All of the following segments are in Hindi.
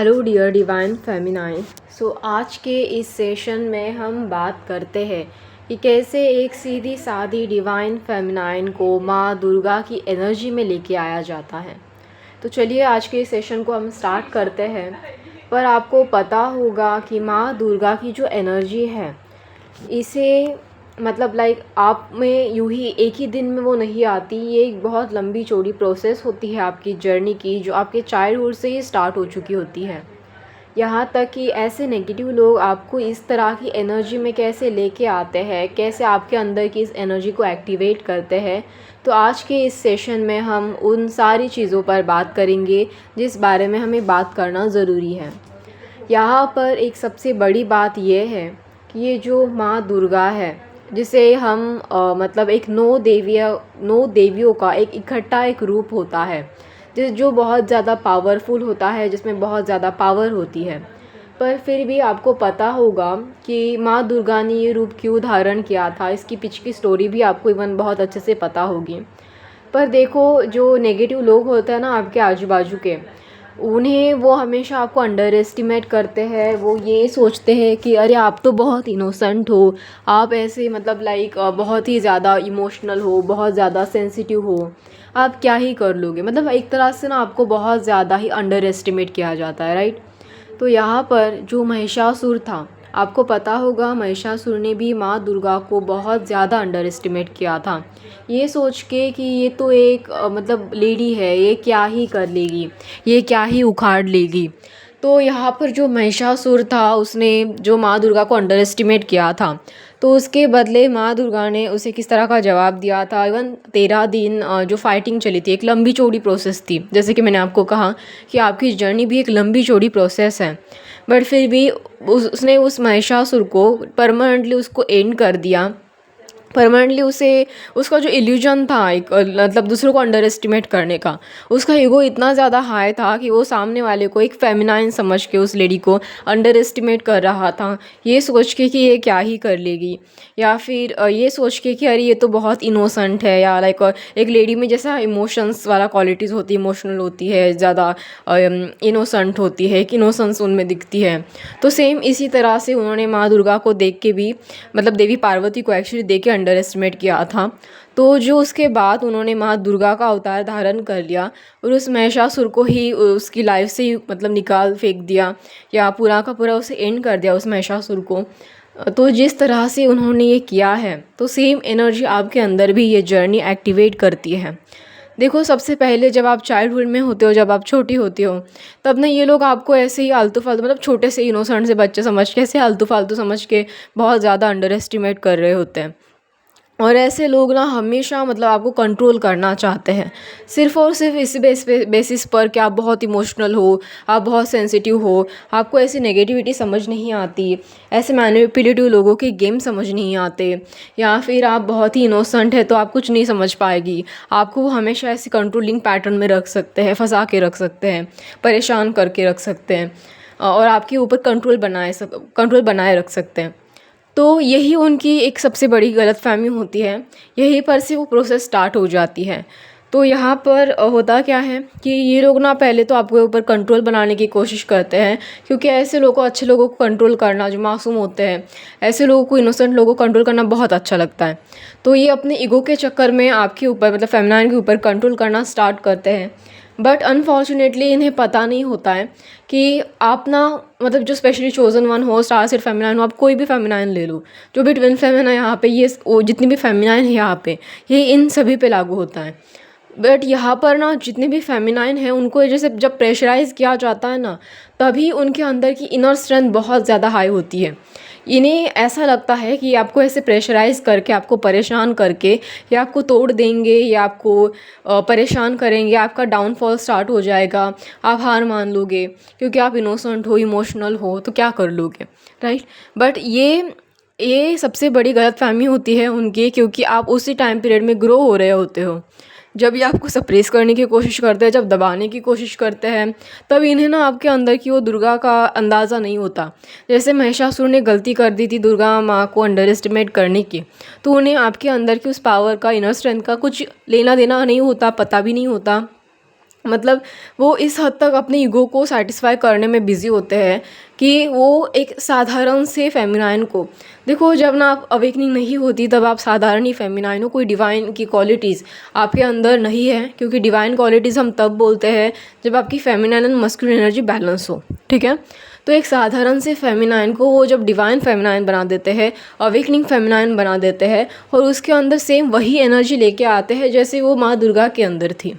Hello dear divine feminine. आज के इस सेशन में हम बात करते हैं कि कैसे एक सीधी सादी डिवाइन फेमिनाइन को माँ दुर्गा की एनर्जी में लेके आया जाता है। तो चलिए आज के इस सेशन को हम स्टार्ट करते हैं। पर आपको पता होगा कि माँ दुर्गा की जो एनर्जी है इसे आप में यूँ ही एक ही दिन में वो नहीं आती। ये एक बहुत लंबी चौड़ी प्रोसेस होती है आपकी जर्नी की, जो आपके चाइल्डहुड से ही स्टार्ट हो चुकी होती है। यहाँ तक कि ऐसे नेगेटिव लोग आपको इस तरह की एनर्जी में कैसे लेके आते हैं, कैसे आपके अंदर की इस एनर्जी को एक्टिवेट करते हैं। तो आज के इस सेशन में हम उन सारी चीज़ों पर बात करेंगे जिस बारे में हमें बात करना ज़रूरी है। यहाँ पर एक सबसे बड़ी बात यह है कि ये जो माँ दुर्गा है, जिसे हम एक नौ देवियों का एक इकट्ठा एक रूप होता है, जो बहुत ज़्यादा पावरफुल होता है, जिसमें बहुत ज़्यादा पावर होती है। पर फिर भी आपको पता होगा कि माँ दुर्गा ने ये रूप क्यों धारण किया था। इसकी पीछे की स्टोरी भी आपको इवन बहुत अच्छे से पता होगी। पर देखो, जो नेगेटिव लोग होते हैं ना आपके आजू बाजू के, उन्हें वो हमेशा आपको अंडर एस्टिमेट करते हैं। वो ये सोचते हैं कि अरे आप तो बहुत इनोसेंट हो, आप ऐसे बहुत ही ज़्यादा इमोशनल हो, बहुत ज़्यादा सेंसिटिव हो, आप क्या ही कर लोगे। एक तरह से ना आपको बहुत ज़्यादा ही अंडर एस्टिमेट किया जाता है, राइट। तो यहाँ पर जो महिषासुर था, आपको पता होगा महिषासुर ने भी माँ दुर्गा को बहुत ज़्यादा अंडर एस्टिमेट किया था, ये सोच के कि ये तो एक लेडी है, ये क्या ही कर लेगी, ये क्या ही उखाड़ लेगी। तो यहाँ पर जो महिषासुर था उसने जो माँ दुर्गा को अंडर एस्टिमेट किया था, तो उसके बदले माँ दुर्गा ने उसे किस तरह का जवाब दिया था। इवन 13 दिन जो फाइटिंग चली थी, एक लंबी चौड़ी प्रोसेस थी। जैसे कि मैंने आपको कहा कि आपकी जर्नी भी एक लंबी चौड़ी प्रोसेस है, बट फिर भी उसने उस महिषासुर को परमानेंटली उसको एंड कर दिया। परमानेंटली उसे उसका जो इल्यूजन था एक दूसरों को अंडर एस्टिमेट करने का, उसका ईगो इतना ज़्यादा हाई था कि वो सामने वाले को एक फेमिनाइन समझ के उस लेडी को अंडर एस्टिमेट कर रहा था, ये सोच के कि ये क्या ही कर लेगी, या फिर ये सोच के कि अरे ये तो बहुत इनोसेंट है, या एक लेडी में जैसा इमोशंस वाला क्वालिटीज़ होती है, इमोशनल होती है, ज़्यादा इनोसेंट होती है, एक इनोसेंस उनमें दिखती है। तो सेम इसी तरह से उन्होंने माँ दुर्गा को देख के भी देवी पार्वती को एक्चुअली देख के अंडर एस्टिमेट किया था। तो जो उसके बाद उन्होंने माँ दुर्गा का अवतार धारण कर लिया और उस महिषासुर को ही उसकी लाइफ से ही निकाल फेंक दिया, या पूरा का पूरा उसे एंड कर दिया उस महिषासुर को। तो जिस तरह से उन्होंने ये किया है, तो सेम एनर्जी आपके अंदर भी ये जर्नी एक्टिवेट करती है। देखो, सबसे पहले जब आप चाइल्डहुड में होते हो, जब आप छोटी होती हो, तब ना ये लोग आपको ऐसे ही आलतू फालतू छोटे से इनोसेंट से बच्चे समझ के, ऐसे आलतू फालतू समझ के बहुत ज़्यादा अंडर एस्टिमेट कर रहे होते हैं। और ऐसे लोग ना हमेशा आपको कंट्रोल करना चाहते हैं, सिर्फ़ और सिर्फ इसी बेसिस पर कि आप बहुत इमोशनल हो, आप बहुत सेंसिटिव हो, आपको ऐसी नेगेटिविटी समझ नहीं आती, ऐसे मैनिपुलेटिव लोगों के गेम समझ नहीं आते, या फिर आप बहुत ही इनोसेंट है तो आप कुछ नहीं समझ पाएगी। आपको वो हमेशा ऐसे कंट्रोलिंग पैटर्न में रख सकते हैं, फंसा के रख सकते हैं, परेशान करके रख सकते हैं, और आपके ऊपर कंट्रोल बनाए रख सकते हैं। तो यही उनकी एक सबसे बड़ी गलतफ़हमी होती है, यहीं पर से वो प्रोसेस स्टार्ट हो जाती है। तो यहाँ पर होता क्या है कि ये लोग ना पहले तो आपके ऊपर कंट्रोल बनाने की कोशिश करते हैं, क्योंकि ऐसे लोगों को, अच्छे लोगों को कंट्रोल करना, जो मासूम होते हैं, ऐसे लोगों को, इनोसेंट लोगों को कंट्रोल करना बहुत अच्छा लगता है। तो ये अपने ईगो के चक्कर में आपके ऊपर फेमिनाइन के ऊपर कंट्रोल करना स्टार्ट करते हैं। बट अनफॉर्चुनेटली इन्हें पता नहीं होता है कि आप ना जो स्पेशली चोज़न वन हो, स्टार सीड फेमिनाइन हो, आप कोई भी फेमिनाइन ले लो, जो भी ट्विन फेमिनाइन है यहाँ पे, ये जितनी भी फेमिनाइन है यहाँ पे, ये इन सभी पे लागू होता है। बट यहाँ पर ना जितने भी फेमिनाइन हैं उनको जैसे जब प्रेशराइज़ किया जाता है ना, तभी उनके अंदर की इनर स्ट्रेंथ बहुत ज़्यादा हाई होती है। इन्हें ऐसा लगता है कि आपको ऐसे प्रेशराइज़ करके, आपको परेशान करके, या आपको तोड़ देंगे, या आपको परेशान करेंगे, आपका डाउनफॉल स्टार्ट हो जाएगा, आप हार मान लोगे, क्योंकि आप इनोसेंट हो, इमोशनल हो, तो क्या कर लोगे, राइट। बट ये सबसे बड़ी गलतफ़हमी होती है उनकी, क्योंकि आप उसी टाइम पीरियड में ग्रो हो रहे होते हो। जब ये आपको सप्रेस करने की कोशिश करते हैं, जब दबाने की कोशिश करते हैं, तब इन्हें ना आपके अंदर की वो दुर्गा का अंदाज़ा नहीं होता। जैसे महिषासुर ने गलती कर दी थी दुर्गा माँ को अंडर एस्टिमेट करने की, तो उन्हें आपके अंदर की उस पावर का, इनर स्ट्रेंथ का कुछ लेना देना नहीं होता, पता भी नहीं होता। मतलब वो इस हद तक अपने ईगो को सैटिस्फाई करने में बिज़ी होते हैं कि वो एक साधारण से फेमिनाइन को, देखो जब ना आप अवेकनिंग नहीं होती तब आप साधारण ही फेमिनाइन हो, कोई डिवाइन की क्वालिटीज़ आपके अंदर नहीं है, क्योंकि डिवाइन क्वालिटीज़ हम तब बोलते हैं जब आपकी feminine and masculine energy balance हो, ठीक है। तो एक साधारण से फेमिनाइन को वो जब डिवाइन फेमिनाइन बना देते हैं, अवेकनिंग फेमिनाइन बना देते हैं, और उसके अंदर सेम वही एनर्जी लेके आते हैं जैसे वो माँ दुर्गा के अंदर थी,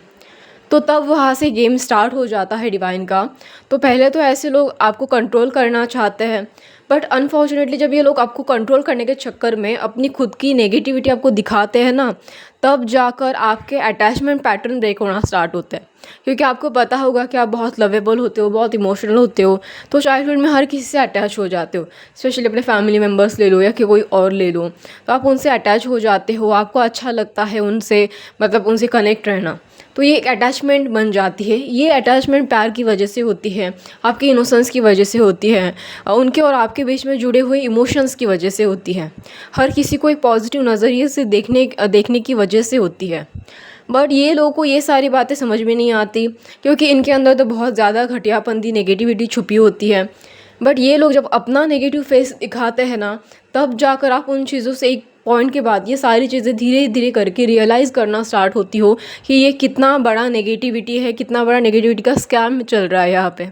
तो तब वहाँ से गेम स्टार्ट हो जाता है डिवाइन का। तो पहले तो ऐसे लोग आपको कंट्रोल करना चाहते हैं, बट अनफॉर्चुनेटली जब ये लोग आपको कंट्रोल करने के चक्कर में अपनी खुद की नेगेटिविटी आपको दिखाते हैं ना, तब जाकर आपके अटैचमेंट पैटर्न ब्रेक होना स्टार्ट होता है। क्योंकि आपको पता होगा कि आप बहुत लवेबल होते हो, बहुत इमोशनल होते हो, तो चाइल्डहुड में हर किसी से अटैच हो जाते हो, स्पेशली अपने फैमिली मेम्बर्स ले लो या कि कोई और ले लो, तो आप उनसे अटैच हो जाते हो, आपको अच्छा लगता है उनसे, मतलब उनसे कनेक्ट रहना। तो ये एक अटैचमेंट बन जाती है। ये अटैचमेंट प्यार की वजह से होती है, आपकी इनोसेंस की वजह से होती है, उनके और आपके बीच में जुड़े हुए इमोशंस की वजह से होती है, हर किसी को एक पॉजिटिव नज़रिए से देखने की वजह से होती है। बट ये लोगों को ये सारी बातें समझ में नहीं आती, क्योंकि इनके अंदर तो बहुत ज़्यादा घटियापंती नेगेटिविटी छुपी होती है। बट ये लोग जब अपना नेगेटिव फेस दिखाते हैं ना, तब जाकर आप उन चीज़ों से एक पॉइंट के बाद ये सारी चीज़ें धीरे धीरे करके रियलाइज़ करना स्टार्ट होती हो कि ये कितना बड़ा नेगेटिविटी है, कितना बड़ा नेगेटिविटी का स्कैम चल रहा है यहाँ पे।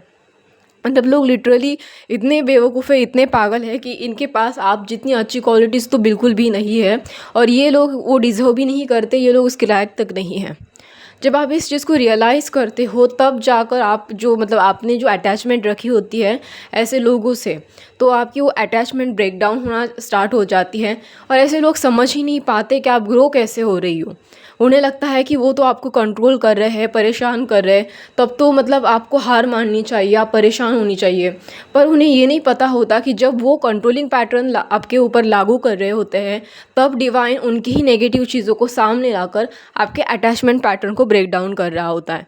मतलब लोग लिटरली इतने बेवकूफ़ है, इतने पागल है कि इनके पास आप जितनी अच्छी क्वालिटीज़ तो बिल्कुल भी नहीं है, और ये लोग वो डिज़र्व भी नहीं करते, ये लोग उसके लायक तक नहीं है। जब आप इस चीज़ को रियलाइज़ करते हो तब जाकर आप जो मतलब आपने जो अटैचमेंट रखी होती है ऐसे लोगों से, तो आपकी वो अटैचमेंट ब्रेक डाउन होना स्टार्ट हो जाती है। और ऐसे लोग समझ ही नहीं पाते कि आप ग्रो कैसे हो रही हो। उन्हें लगता है कि वो तो आपको कंट्रोल कर रहे हैं, परेशान कर रहे हैं, तब तो मतलब आपको हार माननी चाहिए, आप परेशान होनी चाहिए। पर उन्हें ये नहीं पता होता कि जब वो कंट्रोलिंग पैटर्न आपके ऊपर लागू कर रहे होते हैं, तब डिवाइन उनकी ही नेगेटिव चीज़ों को सामने लाकर आपके अटैचमेंट पैटर्न को ब्रेक डाउन कर रहा होता है।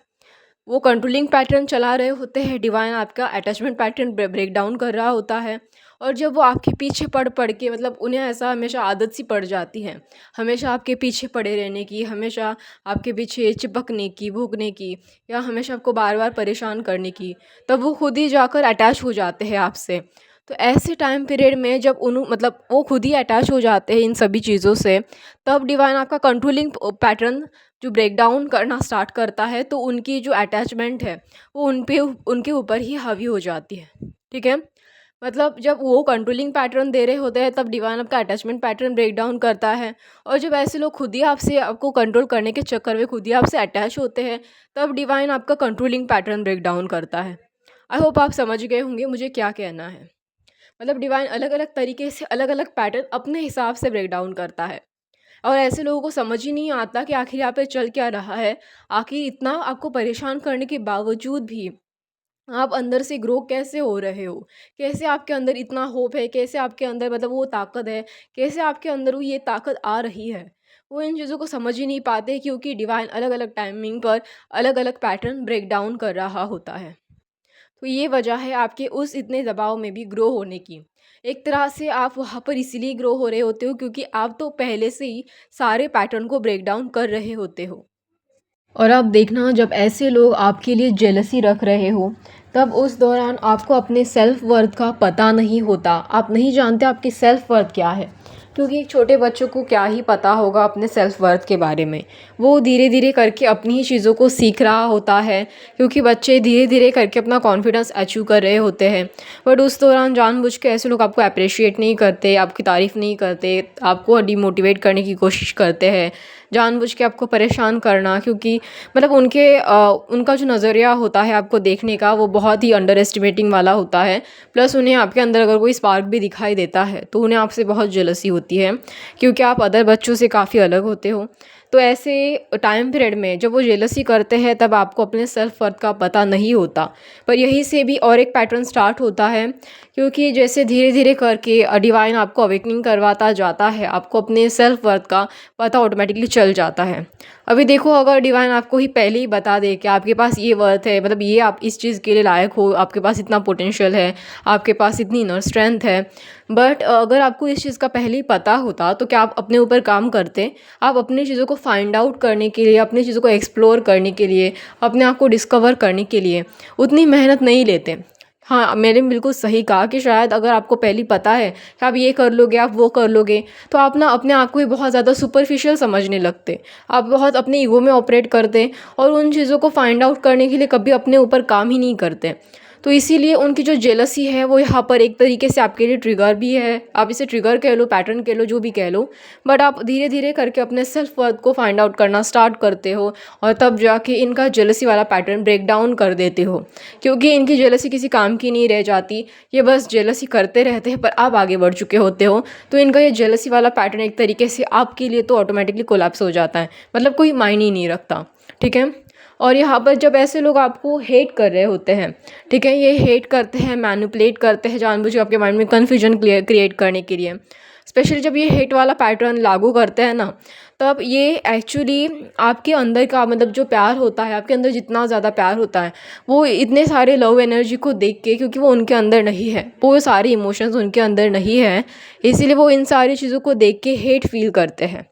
वो कंट्रोलिंग पैटर्न चला रहे होते हैं, डिवाइन आपका अटैचमेंट पैटर्न ब्रेक डाउन कर रहा होता है। और जब वो आपके पीछे पड़ के, मतलब उन्हें ऐसा हमेशा आदत सी पड़ जाती है, हमेशा आपके पीछे पड़े रहने की, हमेशा आपके पीछे चिपकने की, भूकने की, या हमेशा आपको बार बार परेशान करने की, तब वो खुद ही जाकर अटैच हो जाते हैं आपसे। तो ऐसे टाइम पीरियड में जब मतलब वो खुद ही अटैच हो जाते हैं इन सभी चीज़ों से, तब डिवाइन आपका कंट्रोलिंग पैटर्न जो ब्रेक डाउन करना स्टार्ट करता है, तो उनकी जो अटैचमेंट है वो उनके ऊपर ही हावी हो जाती है, ठीक है। मतलब जब वो कंट्रोलिंग पैटर्न दे रहे होते हैं तब डिवाइन आपका अटैचमेंट पैटर्न ब्रेक डाउन करता है। और जब ऐसे लोग खुद ही आपको कंट्रोल करने के चक्कर में खुद ही आपसे अटैच होते हैं, तब डिवाइन आपका कंट्रोलिंग पैटर्न ब्रेक डाउन करता है। आई होप आप समझ गए होंगे मुझे क्या कहना है। मतलब डिवाइन अलग अलग तरीके से अलग अलग पैटर्न अपने हिसाब से ब्रेक डाउन करता है, और ऐसे लोगों को समझ ही नहीं आता कि आखिर यहाँ पे चल क्या रहा है। आखिर इतना आपको परेशान करने के बावजूद भी आप अंदर से ग्रो कैसे हो रहे हो, कैसे आपके अंदर इतना होप है, कैसे आपके अंदर मतलब वो ताकत है, कैसे आपके अंदर वो ये ताकत आ रही है। वो इन चीज़ों को समझ ही नहीं पाते, क्योंकि डिवाइन अलग अलग टाइमिंग पर अलग अलग पैटर्न ब्रेक डाउन कर रहा होता है। तो ये वजह है आपके उस इतने दबाव में भी ग्रो होने की। एक तरह से आप वहाँ पर इसीलिए ग्रो हो रहे होते हो क्योंकि आप तो पहले से ही सारे पैटर्न को ब्रेक डाउन कर रहे होते हो। और अब देखना, जब ऐसे लोग आपके लिए जेलसी रख रहे हो, तब उस दौरान आपको अपने सेल्फ वर्थ का पता नहीं होता। आप नहीं जानते आपकी सेल्फ वर्थ क्या है, क्योंकि एक छोटे बच्चों को क्या ही पता होगा अपने सेल्फ वर्थ के बारे में। वो धीरे धीरे करके अपनी ही चीज़ों को सीख रहा होता है, क्योंकि बच्चे धीरे धीरे करके अपना कॉन्फिडेंस अचीव कर रहे होते हैं। बट उस दौरान जानबूझ के ऐसे लोग आपको अप्रिशिएट नहीं करते, आपकी तारीफ़ नहीं करते, आपको डिमोटिवेट करने की कोशिश करते हैं, जानबूझ के आपको परेशान करना, क्योंकि मतलब उनका जो नज़रिया होता है आपको देखने का, वो बहुत ही अंडर एस्टिमेटिंग वाला होता है। प्लस उन्हें आपके अंदर अगर कोई स्पार्क भी दिखाई देता है तो उन्हें आपसे बहुत जेलसी होती है, क्योंकि आप अदर बच्चों से काफ़ी अलग होते हो। तो ऐसे टाइम पीरियड में जब वो जेलसी करते हैं तब आपको अपने सेल्फ वर्थ का पता नहीं होता। पर यहीं से भी और एक पैटर्न स्टार्ट होता है क्योंकि जैसे धीरे-धीरे करके डिवाइन आपको अवेकनिंग करवाता जाता है, आपको अपने सेल्फ वर्थ का पता ऑटोमेटिकली चल जाता है। अभी देखो, अगर डिवाइन आपको ही पहले ही बता दे कि आपके पास ये वर्थ है, मतलब ये आप इस चीज़ के लिए लायक हो, आपके पास इतना पोटेंशियल है, आपके पास इतनी इनर स्ट्रेंथ है, बट अगर आपको इस चीज़ का पहले ही पता होता तो क्या आप अपने ऊपर काम करते? आप अपनी चीज़ों को फाइंड आउट करने के लिए, अपनी चीज़ों को एक्सप्लोर करने के लिए, अपने आप को डिस्कवर करने के लिए उतनी मेहनत नहीं लेते। हाँ, मैंने बिल्कुल सही कहा कि शायद अगर आपको पहले ही पता है कि आप ये कर लोगे, आप वो कर लोगे, तो आप ना अपने आप को ही बहुत ज़्यादा सुपरफिशियल समझने लगते। आप बहुत अपने ईगो में ऑपरेट करते और उन चीज़ों को फाइंड आउट करने के लिए कभी अपने ऊपर काम ही नहीं करते। तो इसीलिए उनकी जो जेलसी है वो यहाँ पर एक तरीके से आपके लिए ट्रिगर भी है। आप इसे ट्रिगर कह लो, पैटर्न कह लो, जो भी कह लो, बट आप धीरे-धीरे करके अपने सेल्फ वर्थ को फाइंड आउट करना स्टार्ट करते हो और तब जाके इनका जेलसी वाला पैटर्न ब्रेक डाउन कर देते हो। क्योंकि इनकी जेलसी किसी काम की नहीं रह जाती, ये बस जेलसी करते रहते हैं, पर आप आगे बढ़ चुके होते हो, तो इनका ये जेलसी वाला पैटर्न एक तरीके से आपके लिए तो ऑटोमेटिकली कोलैप्स हो जाता है, मतलब कोई मायने ही नहीं रखता, ठीक है। और यहाँ पर जब ऐसे लोग आपको हेट कर रहे होते हैं, ठीक है, ये हेट करते हैं, मैनिपुलेट करते हैं जानबूझ के आपके माइंड में कन्फ्यूजन क्रिएट करने के लिए। स्पेशली जब ये हेट वाला पैटर्न लागू करते हैं ना, तब ये एक्चुअली आपके अंदर का, मतलब जो प्यार होता है, आपके अंदर जितना ज़्यादा प्यार होता है, वो इतने सारे लव एनर्जी को देख के, क्योंकि वो उनके अंदर नहीं है, वो सारे इमोशंस उनके अंदर नहीं है, इसीलिए वो इन सारी चीज़ों को देख के हेट फील करते हैं,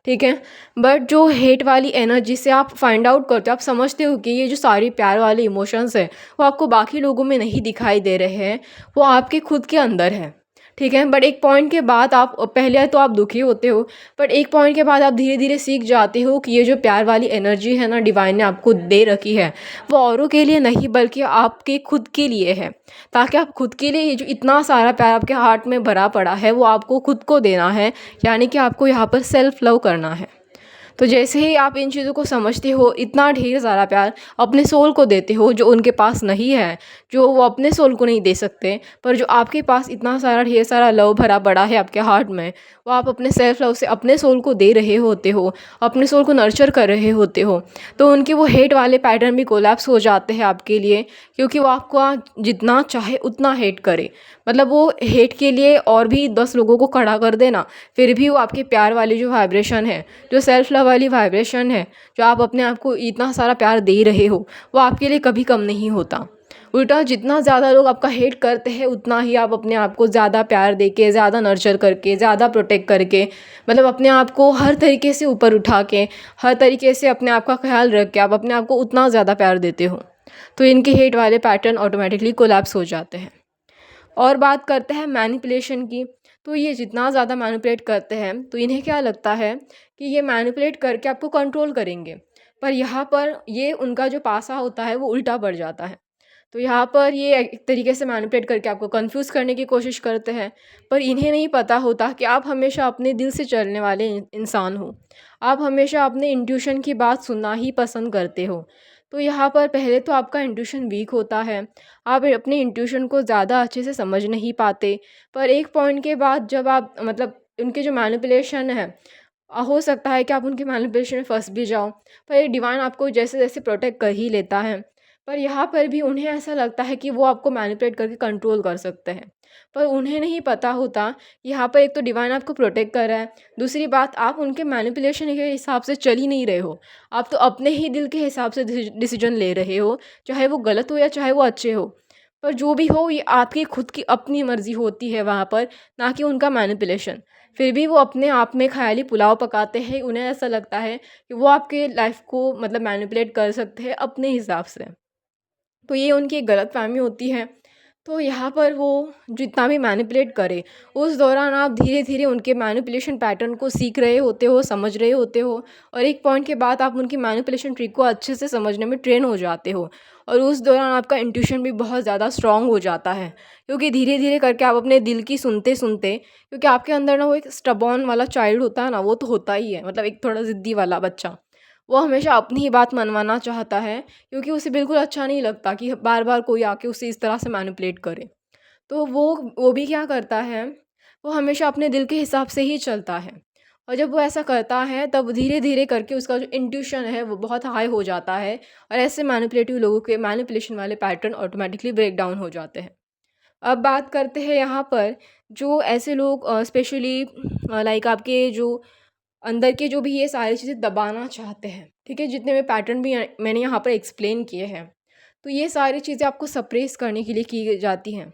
ठीक है। बट जो हेट वाली एनर्जी से आप फाइंड आउट करते हो, आप समझते हो कि ये जो सारी प्यार वाले इमोशंस है वो आपको बाकी लोगों में नहीं दिखाई दे रहे हैं, वो आपके खुद के अंदर है, ठीक है। बट एक पॉइंट के बाद आप, पहले तो आप दुखी होते हो, बट एक पॉइंट के बाद आप धीरे धीरे सीख जाते हो कि ये जो प्यार वाली एनर्जी है ना, डिवाइन ने आपको दे रखी है, वो औरों के लिए नहीं बल्कि आपके खुद के लिए है, ताकि आप खुद के लिए ये जो इतना सारा प्यार आपके हार्ट में भरा पड़ा है वो आपको खुद को देना है, यानी कि आपको यहाँ पर सेल्फ लव करना है। तो जैसे ही आप इन चीज़ों को समझते हो, इतना ढेर सारा प्यार अपने सोल को देते हो जो उनके पास नहीं है, जो वो अपने सोल को नहीं दे सकते, पर जो आपके पास इतना सारा ढेर सारा लव भरा पड़ा है आपके हार्ट में, वो आप अपने सेल्फ लव से अपने सोल को दे रहे होते हो, अपने सोल को नर्चर कर रहे होते हो, तो उनके वो हेट वाले पैटर्न भी कोलैप्स हो जाते हैं आपके लिए, क्योंकि वो आपको जितना चाहे उतना हेट करे, मतलब वो हेट के लिए और भी 10 लोगों को खड़ा कर देना, फिर भी वो आपके प्यार वाली जो वाइब्रेशन है, जो सेल्फ लव वाली वाइब्रेशन है, जो आप अपने आप को इतना सारा प्यार दे रहे हो, वो आपके लिए कभी कम नहीं होता। उल्टा जितना ज़्यादा लोग आपका हेट करते हैं, उतना ही आप अपने आप को ज़्यादा प्यार दे के, ज़्यादा नर्चर करके, ज़्यादा प्रोटेक्ट करके, मतलब अपने आप को हर तरीके से ऊपर उठा के, हर तरीके से अपने आप का ख्याल रख के आप अपने आप को उतना ज़्यादा प्यार देते हो, तो इनके हेट वाले पैटर्न ऑटोमेटिकली कोलैप्स हो जाते हैं। और बात करते हैं मैनिपुलेशन की, तो ये जितना ज़्यादा मैनिपुलेट करते हैं, तो इन्हें क्या लगता है कि ये मैनिपुलेट करके आपको कंट्रोल करेंगे, पर यहाँ पर ये उनका जो पासा होता है वो उल्टा पड़ जाता है। तो यहाँ पर ये एक तरीके से मैनिपुलेट करके आपको कंफ्यूज करने की कोशिश करते हैं, पर इन्हें नहीं पता होता कि आप हमेशा अपने दिल से चलने वाले इंसान हो, आप हमेशा अपने इंट्यूशन की बात सुनना ही पसंद करते हो। तो यहाँ पर पहले तो आपका इंट्यूशन वीक होता है, आप अपने इंट्यूशन को ज़्यादा अच्छे से समझ नहीं पाते, पर एक पॉइंट के बाद जब आप, मतलब उनके जो मैनिपुलेशन है, हो सकता है कि आप उनके मैनिपुलेशन में फंस भी जाओ, पर ये डिवाइन आपको जैसे जैसे प्रोटेक्ट कर ही लेता है। पर यहाँ पर भी उन्हें ऐसा लगता है कि वो आपको मैनिपुलेट करके कंट्रोल कर सकते हैं, पर उन्हें नहीं पता होता, यहाँ पर एक तो डिवाइन आपको प्रोटेक्ट कर रहा है, दूसरी बात आप उनके मैनिपुलेशन के हिसाब से चल ही नहीं रहे हो, आप तो अपने ही दिल के हिसाब से डिसीजन ले रहे हो, चाहे वो गलत हो या चाहे वो अच्छे हो, पर जो भी हो ये आपकी खुद की अपनी मर्ज़ी होती है वहाँ पर, ना कि उनका मैनिपुलेशन। फिर भी वो अपने आप में ख़याली पुलाव पकाते हैं, उन्हें ऐसा लगता है कि वो आपके लाइफ को मतलब मैनिपुलेट कर सकते हैं अपने हिसाब से। तो ये उनकी एक गलतफ़हमी होती है। तो यहाँ पर वो जितना भी मैनिपुलेट करे, उस दौरान आप धीरे-धीरे उनके मैनिपुलेशन पैटर्न को सीख रहे होते हो, समझ रहे होते हो, और एक पॉइंट के बाद आप उनकी मैनिपुलेशन ट्रिक को अच्छे से समझने में ट्रेन हो जाते हो, और उस दौरान आपका इंट्यूशन भी बहुत ज़्यादा स्ट्रॉन्ग हो जाता है। क्योंकि धीरे-धीरे करके आप अपने दिल की सुनते-सुनते, क्योंकि आपके अंदर ना वो एक स्टबॉर्न वाला चाइल्ड होता है ना, वो तो होता ही है, मतलब एक थोड़ा ज़िद्दी वाला बच्चा। वो हमेशा अपनी ही बात मनवाना चाहता है, क्योंकि उसे बिल्कुल अच्छा नहीं लगता कि बार-बार कोई आके उसे इस तरह से मैनिपुलेट करे। तो वो भी क्या करता है, वो हमेशा अपने दिल के हिसाब से ही चलता है, और जब वो ऐसा करता है तब धीरे-धीरे करके उसका जो इंट्यूशन है वो बहुत हाई हो जाता है, और ऐसे मैनिपुलेटिव लोगों के मैनिपुलेशन वाले पैटर्न ऑटोमेटिकली ब्रेक डाउन हो जाते हैं। अब बात करते हैं यहाँ पर जो ऐसे लोग स्पेशली लाइक आपके जो अंदर के जो भी ये सारी चीज़ें दबाना चाहते हैं, ठीक है? जितने भी पैटर्न भी मैंने यहाँ पर एक्सप्लेन किए हैं, तो ये सारी चीज़ें आपको सप्रेस करने के लिए की जाती हैं।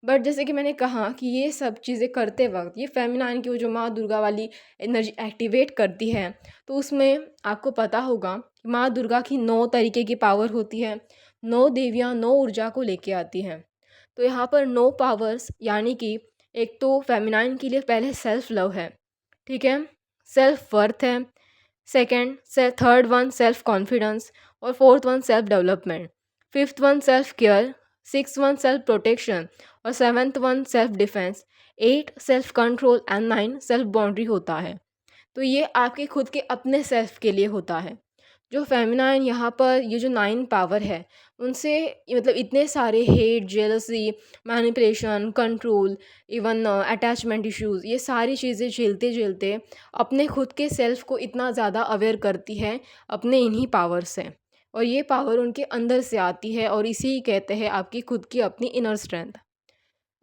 बट जैसे कि मैंने कहा कि ये सब चीज़ें करते वक़्त ये फेमिनाइन की वो जो माँ दुर्गा वाली एनर्जी एक्टिवेट करती है, तो उसमें आपको पता होगा कि माँ दुर्गा की 9 तरीके की पावर होती है। 9 देवियाँ 9 ऊर्जा को लेके आती हैं। तो यहाँ पर 9 पावर्स यानी कि एक तो फेमिनाइन के लिए पहले सेल्फ लव है, ठीक है? सेल्फ वर्थ है। सेकंड से थर्ड वन सेल्फ कॉन्फिडेंस और fourth one self development. Fifth one self care. Six one self protection और seventh one self defence. 8 self control and 9 self boundary होता है। तो ये आपके खुद के अपने सेल्फ के लिए होता है। जो फेमिनाइन यहाँ पर ये जो 9 पावर है, उनसे मतलब इतने सारे hate, jealousy, manipulation, control, even attachment issues, ये सारी चीज़ें झेलते-झेलते अपने खुद के सेल्फ को इतना ज़्यादा अवेयर करती है अपने इन्हीं पावर से। और ये पावर उनके अंदर से आती है और इसे ही कहते हैं आपकी खुद की अपनी इनर स्ट्रेंथ।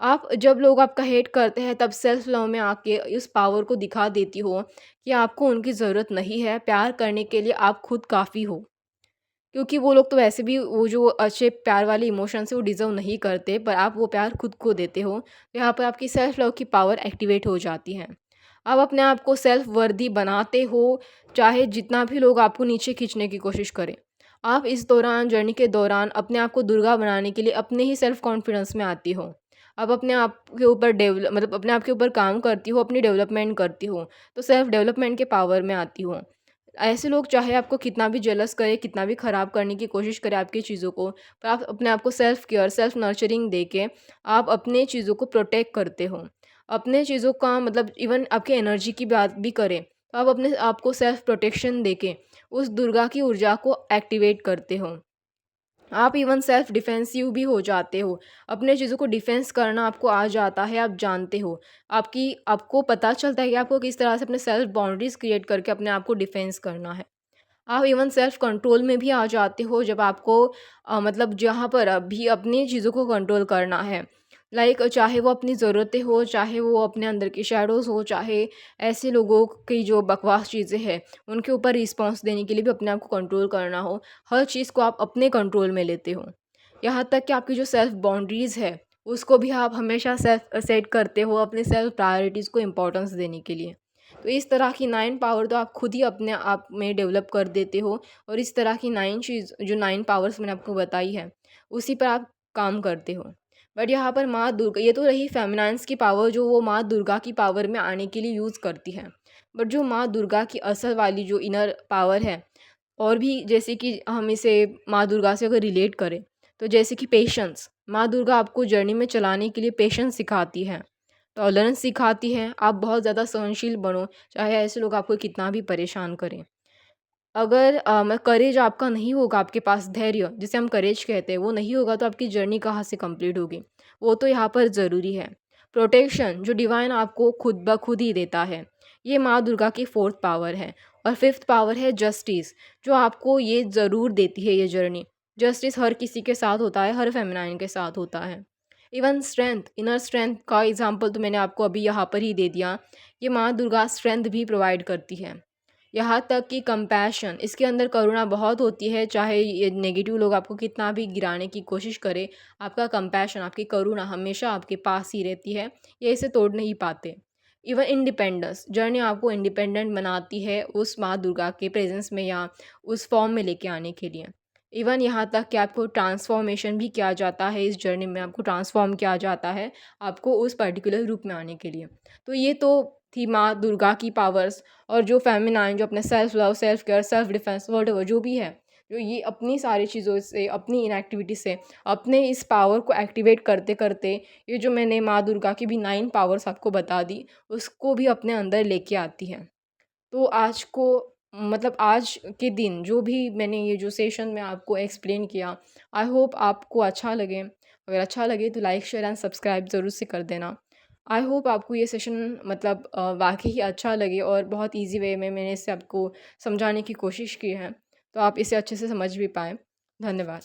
आप जब लोग आपका हेट करते हैं तब सेल्फ लव में आके इस पावर को दिखा देती हो कि आपको उनकी ज़रूरत नहीं है, प्यार करने के लिए आप खुद काफ़ी हो। क्योंकि वो लोग तो वैसे भी वो जो अच्छे प्यार वाले इमोशंस है वो डिज़र्व नहीं करते, पर आप वो प्यार खुद को देते हो। तो यहाँ पर आपकी सेल्फ लव की पावर एक्टिवेट हो जाती है। आप अपने आप को सेल्फ वर्दी बनाते हो, चाहे जितना भी लोग आपको नीचे खींचने की कोशिश करें। आप इस दौरान जर्नी के दौरान अपने आप को दुर्गा बनाने के लिए अपने ही सेल्फ कॉन्फिडेंस में आती हो। आप अपने आप के ऊपर मतलब अपने आप के ऊपर काम करती हो, अपनी डेवलपमेंट करती हो, तो सेल्फ डेवलपमेंट के पावर में आती हो। ऐसे लोग चाहे आपको कितना भी जेलस करे, कितना भी ख़राब करने की कोशिश करे आपकी चीज़ों को, पर आप अपने आप को सेल्फ केयर, सेल्फ नर्चरिंग देके आप अपने चीज़ों को प्रोटेक्ट करते हो। अपने चीज़ों का मतलब इवन आपकी एनर्जी की बात भी करें, तो आप अपने आप को सेल्फ प्रोटेक्शन देके उस दुर्गा की ऊर्जा को एक्टिवेट करते हो। आप इवन सेल्फ डिफेंसिव भी हो जाते हो। अपने चीज़ों को डिफेंस करना आपको आ जाता है, आप जानते हो। आपको पता चलता है कि आपको किस तरह से अपने सेल्फ बाउंड्रीज़ क्रिएट करके अपने आप को डिफेंस करना है। आप इवन सेल्फ कंट्रोल में भी आ जाते हो जब आपको मतलब जहाँ पर अभी अपनी चीज़ों को कंट्रोल करना है। लाइक चाहे वो अपनी ज़रूरतें हो, चाहे वो अपने अंदर की शैडोज़ हो, चाहे ऐसे लोगों की जो बकवास चीज़ें हैं, उनके ऊपर रिस्पॉन्स देने के लिए भी अपने आप को कंट्रोल करना हो, हर चीज़ को आप अपने कंट्रोल में लेते हो। यहाँ तक कि आपकी जो सेल्फ बाउंड्रीज़ है, उसको भी आप हमेशा सेल्फ सेट करते हो अपने सेल्फ प्रायोरिटीज़ को इम्पोर्टेंस देने के लिए। तो इस तरह की 9 पावर तो आप खुद ही अपने आप में डेवलप कर देते हो और इस तरह की 9 चीज़ जो 9 पावर्स मैंने आपको बताई है, उसी पर आप काम करते हो। बट यहाँ पर माँ दुर्गा ये तो रही फेमिनाइन्स की पावर जो वो माँ दुर्गा की पावर में आने के लिए यूज़ करती हैं। बट जो माँ दुर्गा की असल वाली जो इनर पावर है और भी जैसे कि हम इसे माँ दुर्गा से अगर रिलेट करें, तो जैसे कि पेशेंस, माँ दुर्गा आपको जर्नी में चलाने के लिए पेशेंस सिखाती है, टॉलरेंस सिखाती है, आप बहुत ज़्यादा सहनशील बनो, चाहे ऐसे लोग आपको कितना भी परेशान करें। अगर करेज आपका नहीं होगा, आपके पास धैर्य जिसे हम करेज कहते हैं वो नहीं होगा, तो आपकी जर्नी कहाँ से कंप्लीट होगी? वो तो यहाँ पर ज़रूरी है। प्रोटेक्शन जो डिवाइन आपको खुद ब खुद ही देता है, ये माँ दुर्गा की 4th पावर है। और 5th पावर है जस्टिस, जो आपको ये ज़रूर देती है ये जर्नी। जस्टिस हर किसी के साथ होता है, हर फेमिनाइन के साथ होता है। इवन स्ट्रेंथ, इनर स्ट्रेंथ का एग्ज़ाम्पल तो मैंने आपको अभी यहाँ पर ही दे दिया। ये माँ दुर्गा स्ट्रेंथ भी प्रोवाइड करती है। यहाँ तक कि कंपैशन, इसके अंदर करुणा बहुत होती है, चाहे ये नेगेटिव लोग आपको कितना भी गिराने की कोशिश करें, आपका कंपैशन, आपकी करुणा हमेशा आपके पास ही रहती है, ये इसे तोड़ नहीं पाते। इवन इंडिपेंडेंस, जर्नी आपको इंडिपेंडेंट बनाती है उस माँ दुर्गा के प्रेजेंस में या उस फॉर्म में लेके आने के लिए। इवन यहाँ तक कि आपको ट्रांसफॉर्मेशन भी किया जाता है, इस जर्नी में आपको ट्रांसफॉर्म किया जाता है, आपको उस पर्टिकुलर रूप में आने के लिए। तो ये तो थी माँ दुर्गा की पावर्स। और जो फेमिनाइन जो अपने self love, self care, self defence whatever जो भी है, जो ये अपनी सारी चीज़ों से, अपनी इनएक्टिविटी से, अपने इस पावर को एक्टिवेट करते-करते, ये जो मैंने माँ दुर्गा की भी 9 पावर्स आपको बता दी, उसको भी अपने अंदर लेके आती हैं। तो आज को मतलब आज के दिन जो भी मैंने ये जो सेशन में आपको एक्सप्लेन किया, आई होप आपको अच्छा लगे। अगर अच्छा लगे तो लाइक, शेयर एंड सब्सक्राइब ज़रूर से कर देना। आई होप आपको ये सेशन मतलब वाक़ई ही अच्छा लगे और बहुत ईज़ी वे में मैंने इसे आपको समझाने की कोशिश की है, तो आप इसे अच्छे से समझ भी पाएँ। धन्यवाद।